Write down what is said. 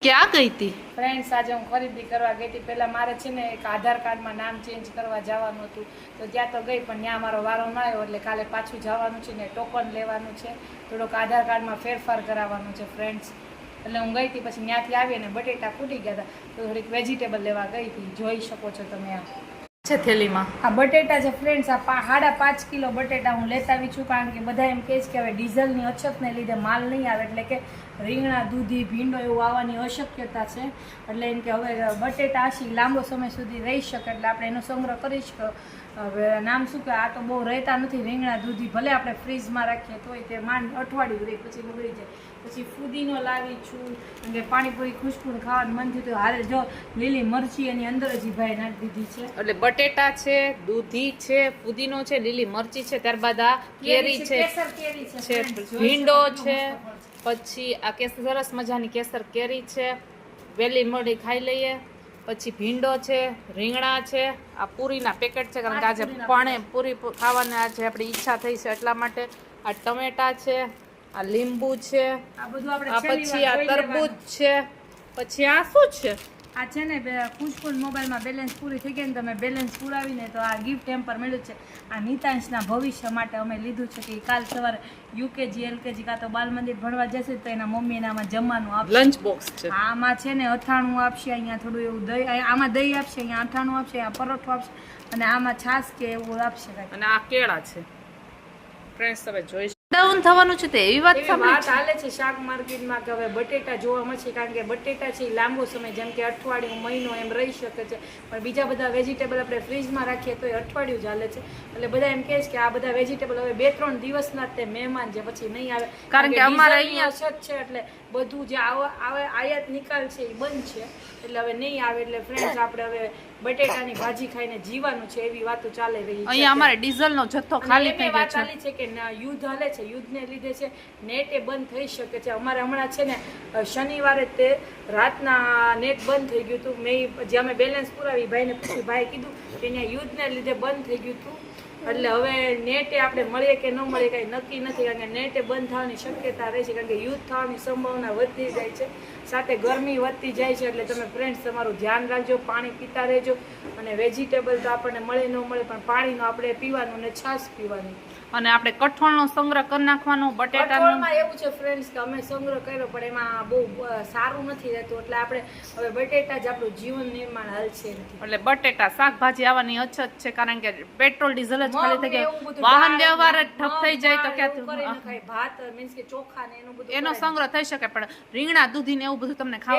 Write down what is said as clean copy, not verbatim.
ક્યાં ગઈ હતી ફ્રેન્ડ્સ? આજે હું ખરીદી કરવા ગઈ હતી. પહેલાં મારે છે ને એક આધાર કાર્ડમાં નામ ચેન્જ કરવા જવાનું હતું, તો ત્યાં તો ગઈ, પણ ત્યાં મારો વારો ન આવ્યો, એટલે કાલે પાછું જવાનું છે ને ટોકન લેવાનું છે, થોડોક આધાર કાર્ડમાં ફેરફાર કરાવવાનું છે ફ્રેન્ડ્સ. એટલે હું ગઈ હતી, પછી ત્યાંથી આવી અને બટેટા ફૂટી ગયા હતા, તો થોડીક વેજીટેબલ લેવા ગઈ હતી. જોઈ શકો છો તમે આ છે થેલીમાં. આ બટેટા છે ફ્રેન્ડ્સ, આ 5.5 કિલો બટેટા હું લેતા આવી છું, કારણ કે બધા એમ કહે છે કે હવે ડીઝલની અછતને લીધે માલ નહીં આવે, એટલે કે રીંગણા, દૂધી, ભીંડો એવું આવવાની અશક્યતા છે, એટલે એમ કે હવે બટેટા આશી લાંબો સમય સુધી રહી શકે, એટલે આપણે એનો સંગ્રહ કરી શકીએ. હવે નામ શું કે આ તો બહુ રહેતા નથી રીંગણા, દૂધી, ભલે આપણે ફ્રીજમાં રાખીએ તોય તે માંડ અઠવાડિયું રહી, પછી બગડી જાય. પછી ફુદીનો લાવી છું, કારણ કે પાણીપુરી ખુશ્બુ ખાવાનું મન થયું, તો હારે જો લીલી મરચી એની અંદર જ ભાઈ નાખી દીધી છે. એટલે બટેટા છે, દૂધી છે, ફુદીનો છે, લીલી મરચી છે, ત્યારબાદ આ કેરી છે, કેસર કેરી છે, ભીંડો છે, પછી આ કેસર, સરસ મજાની કેસર કેરી છે, વેલી મળી ખાઈ લઈએ. પછી ભીંડો છે, રીંગણા છે, આ પૂરીના પેકેટ છે, કારણ કે આજે પૂરી ખાવાની આજે આપણી ઈચ્છા થઈ છે એટલા માટે. આ ટમેટા છે, આ લીંબુ છે, આ બધું આપણે આ પછી આ તરબૂચ છે, પછી આ શું છે? આ છે ને ખુશ્બુ મોબાઈલમાં બેલેન્સ પૂરી થઈ ગઈ ને, તમે બેલેન્સ પુરાવીને તો આ ગિફ્ટ હેમ્પર મળ્યું છે. આ નિતાંશના ભવિષ્ય માટે અમે લીધું છે, કે કાલ સવારે યુકેજી એલકેજી કાં તો બાલ મંદિર ભણવા જશે, તો એના મમ્મી એનામાં જમવાનું આપશે. લંચ બોક્સ છે. આમાં છે ને અથાણું આપશે, અહીંયા થોડું એવું દહીં, આમાં દહીં આપશે, અહીંયા અથાણું આપશે, અહીંયા પરોઠો આપશે, અને આમાં છાશ કે એવું આપશે. અને આ કેળા છે ફ્રેન્ડ્સ, તમે જોઈ ડાઉન થવાનું છે તે એવી વાત ચાલે છે શાક માર્કેટમાં, કે હવે બટેટા જોવા મળશે, કારણ કે બટેટા છે લાંબો સમય, જેમ કે અઠવાડિયું, મહિનો એમ રહી શકે છે, પણ બીજા બધા વેજીટેબલ આપણે ફ્રીજમાં રાખીએ તો એ અઠવાડિયું ચાલે છે. એટલે બધા એમ કહે છે કે આ બધા વેજીટેબલ હવે 2-3 દિવસના તે મહેમાન છે, પછી નહીં આવે, કારણ કે અમારે અહીંયા અછત છે, એટલે બધું જે આવે આયાત નિકાલ છે એ બંધ છે, એટલે હવે નહીં આવે. એટલે ફ્રેન્ડ્સ, આપણે હવે બટેટાની ભાજી ખાઈને જીવાનું છે, એવી વાતો ચાલી રહી છે. અહીંયા અમારે ડીઝલનો જથ્થો ખાલી થઈ ગયો છે કે યુદ્ધ હાલે છે, યુદ્ધને લીધે છે નેટ એ બંધ થઈ શકે છે. અમારે હમણાં છે ને શનિવારે તે રાતના નેટ બંધ થઈ ગયું હતું. મેં જે અમે બેલેન્સ પુરાવી ભાઈને પૂછ્યું, ભાઈ કીધું કે અહીંયા યુદ્ધને લીધે બંધ થઈ ગયું હતું, એટલે હવે નેટે આપણે મળીએ કે ન મળીએ કંઈ નક્કી નથી, કારણ કે નેટે બંધ થવાની શક્યતા રહે છે, કારણ કે યુદ્ધ થવાની સંભાવના વધતી જાય છે, સાથે ગરમી વધતી જાય છે. એટલે તમે ફ્રેન્ડ્સ તમારું ધ્યાન રાખજો, પાણી પીતા રહેજો, અને વેજીટેબલ તો આપણને મળે ન મળે, પણ પાણીનો આપણે પીવાનું ને છાશ પીવાની. અને આપણે કઠોળનો સંગ્રહ કરી નાખવાનો. બટેટામાં એવું છે ફ્રેન્ડ્સ કે અમે સંગ્રહ કર્યો, પણ એમાં બહુ સારું નથી રહેતું, એટલે આપણે હવે બટેટા જ આપણું જીવન નિર્માણ હાલ છે. એટલે બટેટા શાકભાજી આવવાની અછત છે, કારણ કે પેટ્રોલ ડીઝલ જ ખાલી થઈ ગયું, વાહન વ્યવહાર જ ઠપ થઈ જાય તો ક્યાંથી ભાત મીન્સ કે ચોખા ને એનું બધું એનો સંગ્રહ થઈ શકે, પણ રીંગણા, દૂધી ને એવું બધું તમને ખાવા